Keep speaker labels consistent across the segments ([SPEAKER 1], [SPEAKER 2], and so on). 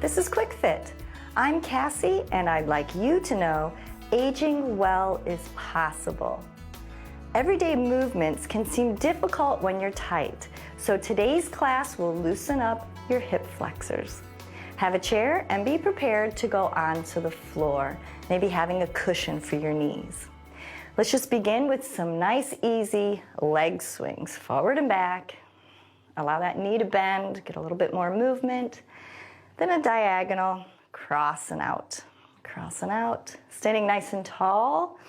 [SPEAKER 1] this is Quick Fit. I'm Cassie, and I'd like you to know aging well is possible. Everyday movements can seem difficult when you're tight, so today's class will loosen up your hip flexors. Have a chair and be prepared to go onto the floor, maybe having a cushion for your knees. Let's just begin with some nice, easy leg swings, forward and back. Allow that knee to bend, get a little bit more movement. Then a diagonal, crossing out, standing nice and tall.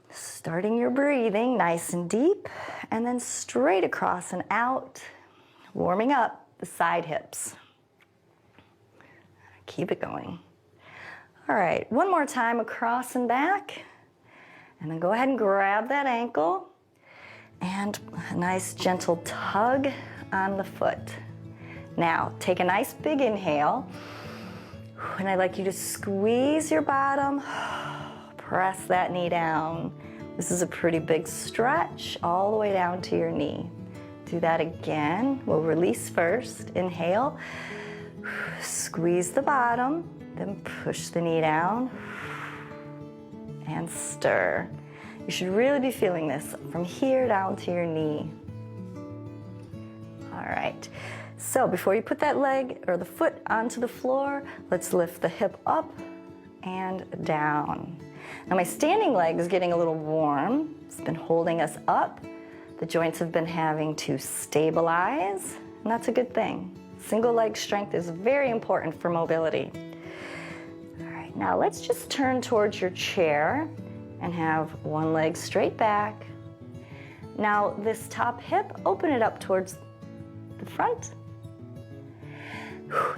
[SPEAKER 1] Starting your breathing nice and deep, and then straight across and out, warming up the side hips. Keep it going. All right, one more time across and back, and then go ahead and grab that ankle, and a nice gentle tug on the foot. Now, take a nice big inhale, and I'd like you to squeeze your bottom, press that knee down. This is a pretty big stretch all the way down to your knee. Do that again. We'll release first. Inhale, squeeze the bottom, then push the knee down and stir. You should really be feeling this from here down to your knee. All right. So before you put that leg or the foot onto the floor, let's lift the hip up and down. Now my standing leg is getting a little warm. It's been holding us up. The joints have been having to stabilize, and that's a good thing. Single leg strength is very important for mobility. All right, now let's just turn towards your chair and have one leg straight back. Now this top hip, open it up towards the front.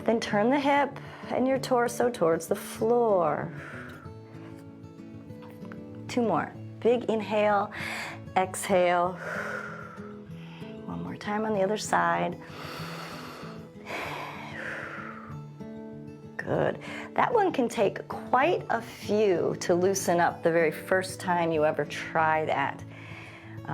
[SPEAKER 1] Then turn the hip and your torso towards the floor. Two more. Big inhale, exhale. One more time on the other side. Good. That one can take quite a few to loosen up the very first time you ever try that.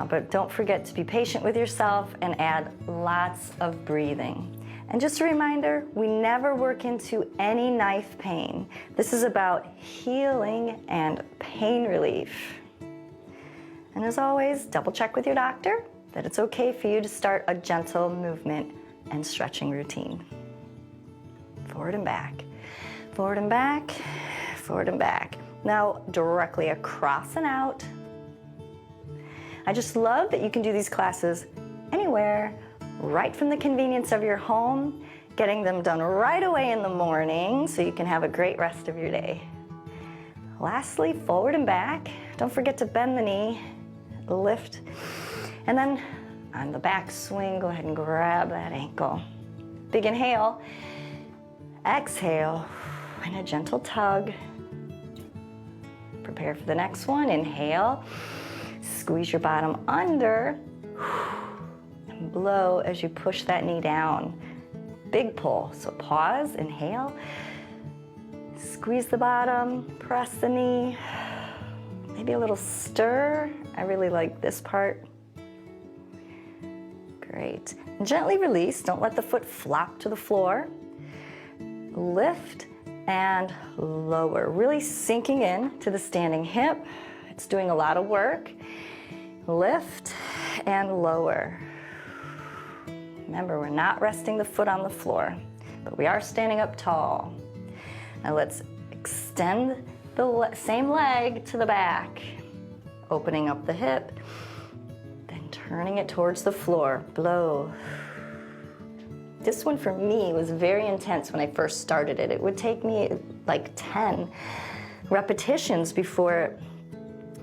[SPEAKER 1] But don't forget to be patient with yourself and add lots of breathing. And just a reminder, we never work into any knife pain. This is about healing and pain relief. And as always, double check with your doctor that it's okay for you to start a gentle movement and stretching routine. Forward and back, forward and back, forward and back. Now directly across and out. I just love that you can do these classes anywhere, right from the convenience of your home, getting them done right away in the morning so you can have a great rest of your day. Lastly, forward and back. Don't forget to bend the knee, lift, and then on the back swing, go ahead and grab that ankle. Big inhale, exhale, and a gentle tug. Prepare for the next one. Inhale, squeeze your bottom under, and blow as you push that knee down. Big pull, so pause, inhale, squeeze the bottom, press the knee, maybe a little stir. I really like this part. Great. Gently release, don't let the foot flop to the floor. Lift and lower, really sinking in to the standing hip. It's doing a lot of work. Lift and lower. Remember, we're not resting the foot on the floor, but we are standing up tall. Now let's extend the same leg to the back, opening up the hip, then turning it towards the floor. Blow. This one for me was very intense when I first started it. It would take me like 10 repetitions before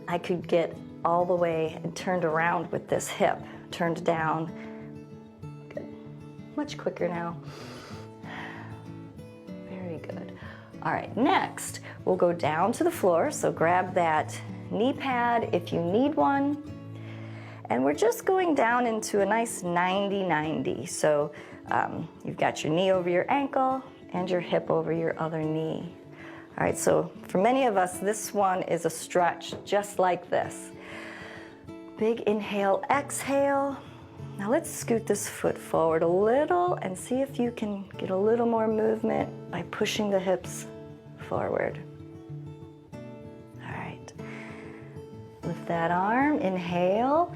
[SPEAKER 1] I could get all the way and turned around with this hip, turned down. Good. Much quicker now. Very good. All right, next, we'll go down to the floor. So grab that knee pad if you need one. And we're just going down into a nice 90-90. So you've got your knee over your ankle and your hip over your other knee. All right, so for many of us, this one is a stretch just like this. Big inhale, exhale, Now let's scoot this foot forward a little and see if you can get a little more movement by pushing the hips forward. All right. Lift that arm, inhale.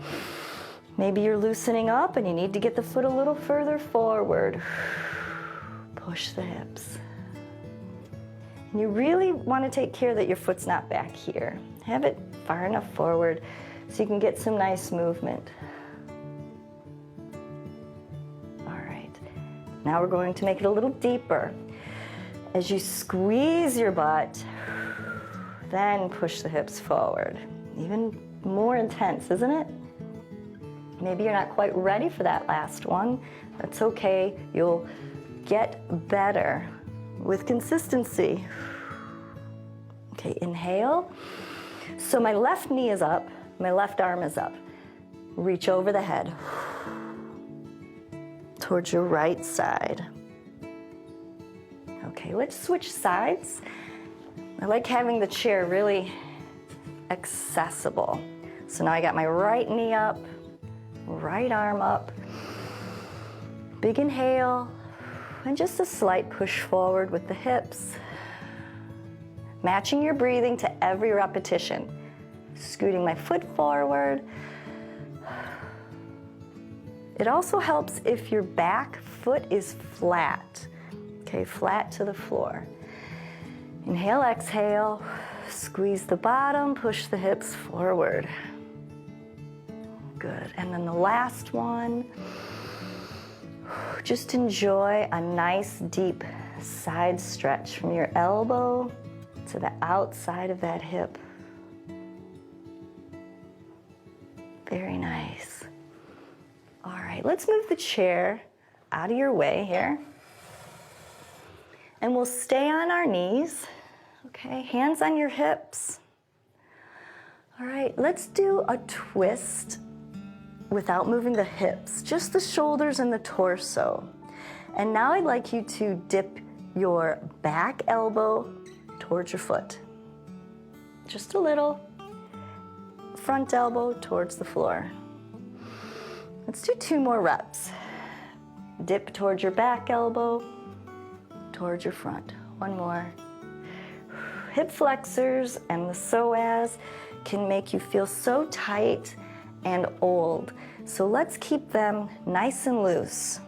[SPEAKER 1] Maybe you're loosening up and you need to get the foot a little further forward. Push the hips. And you really want to take care that your foot's not back here. Have it far enough forward so you can get some nice movement. All right. Now we're going to make it a little deeper. As you squeeze your butt, then push the hips forward. Even more intense, isn't it? Maybe you're not quite ready for that last one. That's okay. You'll get better with consistency. Okay, inhale. So my left knee is up, my left arm is up. Reach over the head towards your right side. Okay, let's switch sides. I like having the chair really accessible. So now I got my right knee up, right arm up. Big inhale, and just a slight push forward with the hips. Matching your breathing to every repetition. Scooting my foot forward. It also helps if your back foot is flat. Okay, flat to the floor. Inhale, exhale, squeeze the bottom, push the hips forward. Good, and then the last one. Just enjoy a nice deep side stretch from your elbow to the outside of that hip. Very nice. All right, let's move the chair out of your way here. And we'll stay on our knees. Okay, hands on your hips. All right, let's do a twist without moving the hips, just the shoulders and the torso. And now I'd like you to dip your back elbow towards your foot. Just a little. Front elbow towards the floor. Let's do 2 more reps. Dip towards your back elbow, towards your front. 1 more. Hip flexors and the psoas can make you feel so tight and old. So let's keep them nice and loose.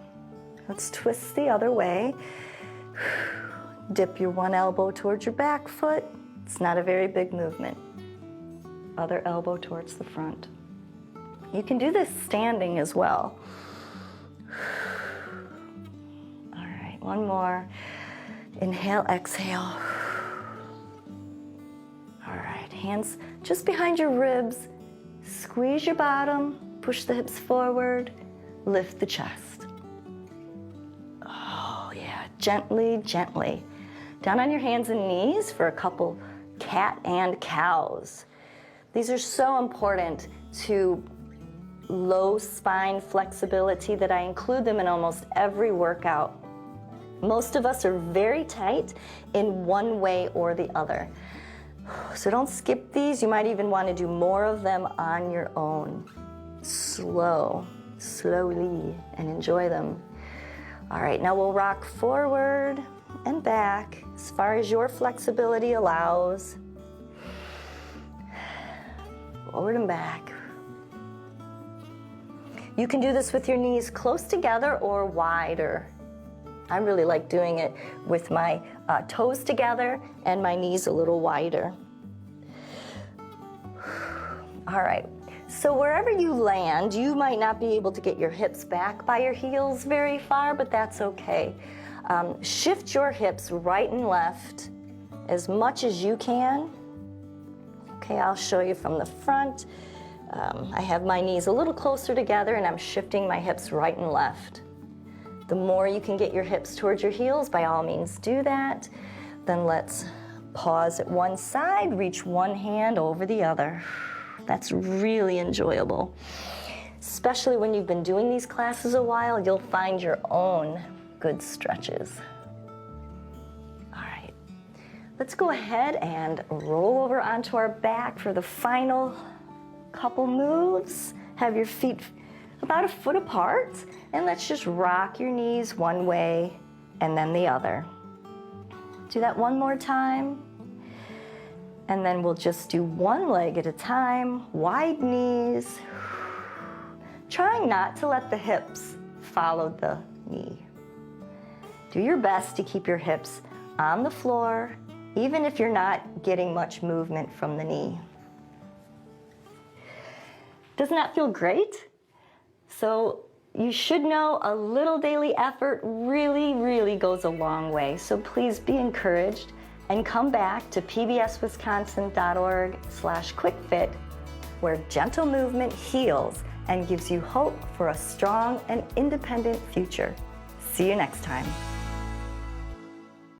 [SPEAKER 1] Let's twist the other way. Dip your one elbow towards your back foot. It's not a very big movement. Other elbow towards the front. You can do this standing as well. All right, 1 more. Inhale, exhale. All right, hands just behind your ribs. Squeeze your bottom, push the hips forward, lift the chest. Oh yeah, gently, gently. Down on your hands and knees for a couple cat and cows. These are so important to low spine flexibility that I include them in almost every workout. Most of us are very tight in one way or the other. So don't skip these. You might even want to do more of them on your own. Slowly, and enjoy them. All right, now we'll rock forward and back as far as your flexibility allows. Forward and back. You can do this with your knees close together or wider. I really like doing it with my toes together and my knees a little wider. All right, so wherever you land, you might not be able to get your hips back by your heels very far, but that's okay. Shift your hips right and left as much as you can. Okay, I'll show you from the front. I have my knees a little closer together and I'm shifting my hips right and left. The more you can get your hips towards your heels, by all means do that. Then let's pause at one side, reach one hand over the other. That's really enjoyable. Especially when you've been doing these classes a while, you'll find your own good stretches. All right, let's go ahead and roll over onto our back for the final couple moves. Have your feet about a foot apart, and let's just rock your knees one way and then the other. Do that one more time. And then we'll just do one leg at a time, wide knees. Trying not to let the hips follow the knee. Do your best to keep your hips on the floor, even if you're not getting much movement from the knee. Doesn't that feel great? So you should know a little daily effort really goes a long way. So please be encouraged and come back to pbswisconsin.org/quickfit, where gentle movement heals and gives you hope for a strong and independent future. See you next time.